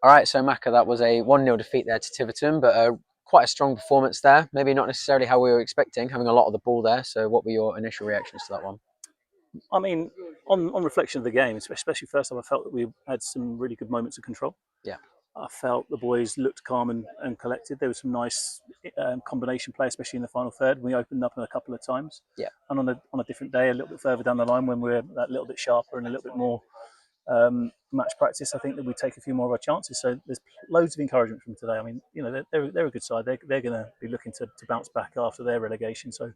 All right, so Macca, that was a 1-0 defeat there to Tiverton, but quite a strong performance there. Maybe not necessarily how we were expecting, having a lot of the ball there. So what were your initial reactions to that one? I mean, on reflection of the game, especially first time, I felt that we had some really good moments of control. Yeah, I felt the boys looked calm and collected. There was some nice combination play, especially in the final third. We opened up a couple of times. yeah, And on a different day, a little bit further down the line, when we're that little bit sharper and a little bit more match practice, I think that we take a few more of our chances. So there's loads of encouragement from today. I mean, they're a good side. They're going to be looking to bounce back after their relegation. So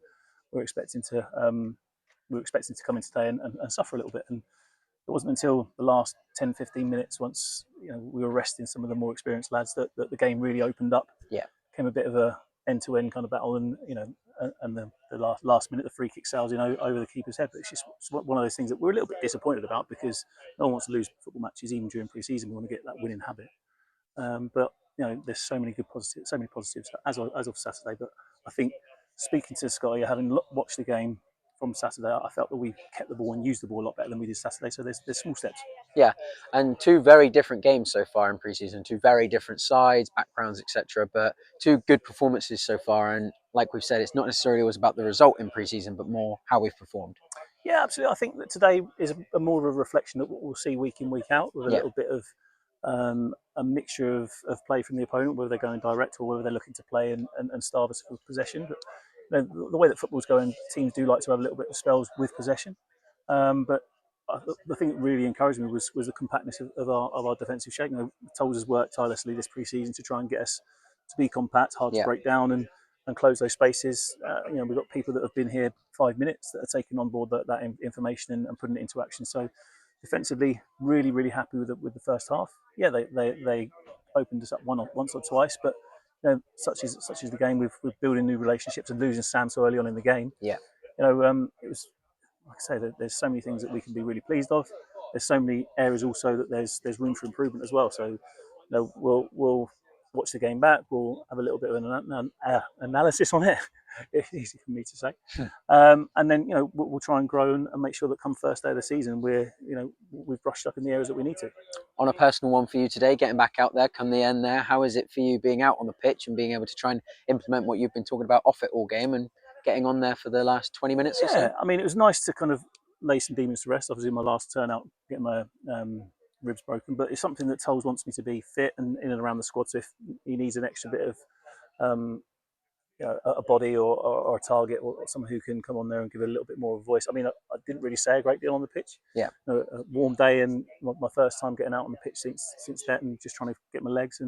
we're expecting to come in today and suffer a little bit. And it wasn't until the last 10, 15 minutes, once we were resting some of the more experienced lads, that the game really opened up. yeah. Came a bit of a end-to-end kind of battle, and the last minute the free kick sails in over the keeper's head. But it's one of those things that we're a little bit disappointed about, because no one wants to lose football matches even during pre-season. We want to get that winning habit. But there's so many positives as of Saturday. But I think, speaking to Scotty, having watched the game from Saturday, I felt that we kept the ball and used the ball a lot better than we did Saturday. So there's small steps. Yeah, and two very different games so far in pre-season, two very different sides, backgrounds, etc. But two good performances so far. And like we've said, it's not necessarily always about the result in pre-season, but more how we've performed. Yeah, absolutely. I think that today is more of a reflection of what we'll see week in, week out, with a Yeah, little bit of a mixture of play from the opponent, whether they're going direct or whether they're looking to play and starve us for possession. But the way that football's going, teams do like to have a little bit of spells with possession. But the thing that really encouraged me was the compactness of our defensive shape. Toles has worked tirelessly this pre-season to try and get us to be compact, hard to yeah. break down, and close those spaces. We've got people that have been here 5 minutes that are taking on board that information and putting it into action. So defensively, really, really happy with the first half. Yeah, they opened us up once or twice, but such is the game. We're building new relationships, and losing Sam so early on in the game. Yeah. It was, like I say, there's so many things that we can be really pleased of. There's so many areas also that there's room for improvement as well. So we'll watch the game back. We'll have a little bit of an analysis on it. It's easy for me to say, and then we'll try and grow and make sure that come first day of the season we've brushed up in the areas that we need to. On a personal one for you today, getting back out there come the end there, how is it for you being out on the pitch and being able to try and implement what you've been talking about off it all game and getting on there for the last 20 minutes or so? Yeah, I mean, it was nice to kind of lay some demons to rest. Obviously, my last turnout, getting my ribs broken, but it's something that Toles wants me to be fit and in and around the squad. So if he needs an extra bit of um, a body or a target or someone who can come on there and give a little bit more of a voice. I mean, I didn't really say a great deal on the pitch. Yeah, A warm day and my first time getting out on the pitch since that, and just trying to get my legs.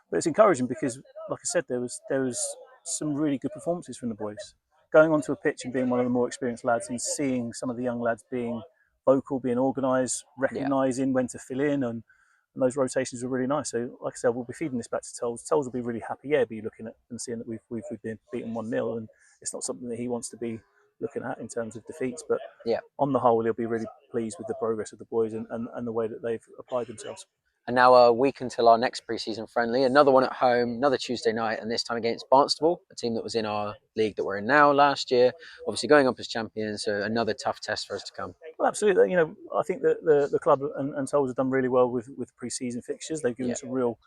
But it's encouraging because, like I said, there was some really good performances from the boys. Going onto a pitch and being one of the more experienced lads and seeing some of the young lads being vocal, being organised, yeah. recognising when to fill in, and those rotations were really nice. So, like I said, we'll be feeding this back to Toles. Toles will be really happy, be looking at and seeing that we've been beaten 1-0, and it's not something that he wants to be looking at in terms of defeats. But Yeah. on the whole, he'll be really pleased with the progress of the boys and the way that they've applied themselves. And now a week until our next pre-season friendly, another one at home, another Tuesday night, and this time against Barnstable, a team that was in our league that we're in now last year, obviously going up as champions, so another tough test for us to come. Well, absolutely. I think that the club and Toles have done really well with pre-season fixtures. They've given Yeah, us a real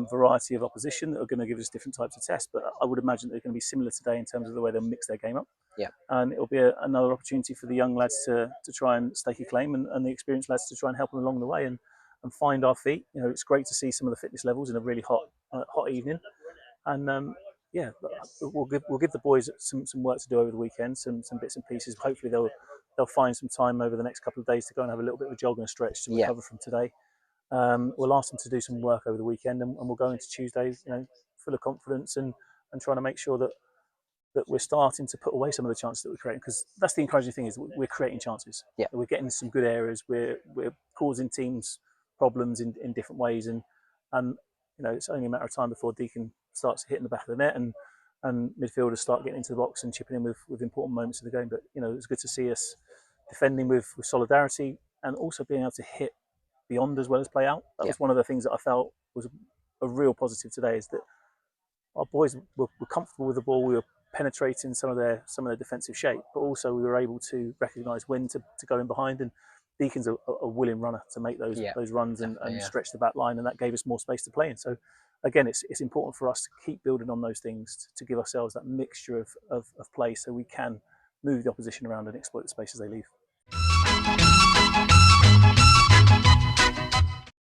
variety of opposition that are going to give us different types of tests. But I would imagine they're going to be similar today in terms of the way they'll mix their game up. yeah, And it'll be another opportunity for the young lads to try and stake a claim, and the experienced lads to try and help them along the way and find our feet. It's great to see some of the fitness levels in a really hot evening, and yeah, we'll give the boys some work to do over the weekend, some bits and pieces. Hopefully they'll find some time over the next couple of days to go and have a little bit of a jog and a stretch to yeah. recover from today. We'll ask them to do some work over the weekend, and we'll go into Tuesday, full of confidence and trying to make sure that we're starting to put away some of the chances that we're creating, because that's the encouraging thing, is we're creating chances. Yeah. We're getting some good areas. We're causing teams problems in different ways, and it's only a matter of time before Deacon starts hitting the back of the net, and midfielders start getting into the box and chipping in with important moments of the game. But it's good to see us defending with solidarity, and also being able to hit beyond as well as play out. That Yeah, was one of the things that I felt was a real positive today, is that our boys were comfortable with the ball. We were penetrating some of their defensive shape, but also we were able to recognise when to go in behind, and Deacon's a willing runner to make Yeah, those runs definitely. and Yeah. stretch the back line, and that gave us more space to play in. So again, it's important for us to keep building on those things to give ourselves that mixture of play, so we can move the opposition around and exploit the spaces they leave.